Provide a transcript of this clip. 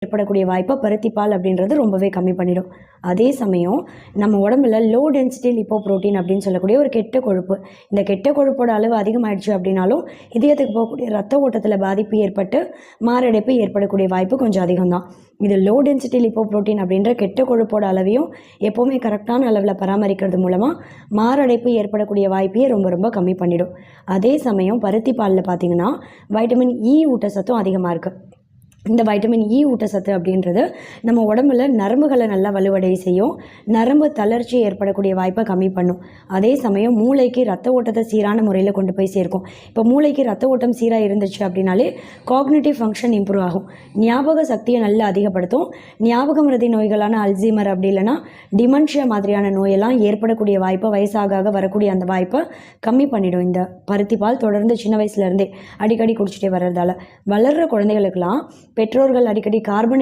ஏற்படக்கூடிய வாய்ப்பை பருத்திப்பால் அப்படின்றது ரொம்பவே கம்மி பண்ணிடும். அதே சமயம் நம்ம உடம்புல லோ டென்சிட்டி லிப்போப்ரோட்டீன் அப்படின்னு சொல்லக்கூடிய ஒரு கெட்ட கொழுப்பு, இந்த கெட்ட கொழுப்போட அளவு அதிகமாகிடுச்சு அப்படின்னாலும் இதயத்துக்கு போகக்கூடிய ரத்த ஓட்டத்தில் பாதிப்பு ஏற்பட்டு மாரடைப்பு ஏற்படக்கூடிய வாய்ப்பு கொஞ்சம் அதிகம்தான். இது லோ டென்சிட்டி லிப்போப்ரோட்டீன் அப்படின்ற கெட்ட கொழுப்போட அளவையும் எப்போவுமே கரெக்டான அளவில் பராமரிக்கிறது மூலமாக மாரடைப்பு ஏற்படக்கூடிய வாய்ப்பையே ரொம்ப ரொம்ப கம்மி பண்ணிடும். அதே சமயம் பருத்தி பாலில் பார்த்திங்கன்னா வைட்டமின் இ ஊட்டச்சத்தும் அதிகமாக இருக்குது. இந்த வைட்டமின் இ ஊட்டச்சத்து அப்படின்றது நம்ம உடம்புல நரம்புகளை நல்லா வலுவடைய செய்யும், நரம்பு தளர்ச்சி ஏற்படக்கூடிய வாய்ப்பை கம்மி பண்ணும். அதே சமயம் மூளைக்கு ரத்த ஓட்டத்தை சீரான முறையில் கொண்டு போய் சேர்க்கும். இப்போ மூளைக்கு ரத்த ஓட்டம் சீராக இருந்துச்சு அப்படின்னாலே காக்னிட்டிவ் ஃபங்க்ஷன் இம்ப்ரூவ் ஆகும், ஞாபக சக்தியை நல்லா அதிகப்படுத்தும். ஞாபக மறதி நோய்களான அல்சீமர் அப்படி இல்லைன்னா டிமென்ஷியா மாதிரியான நோயெல்லாம் ஏற்படக்கூடிய வாய்ப்பை வயசாக வரக்கூடிய அந்த வாய்ப்பை கம்மி பண்ணிடும். இந்த பருத்தி பால் தொடர்ந்து சின்ன வயசுலேருந்தே அடிக்கடி குடிச்சிட்டே வர்றதால வளர்கிற குழந்தைகளுக்கெல்லாம் பெற்றோர்கள் அடிக்கடி கார்பன்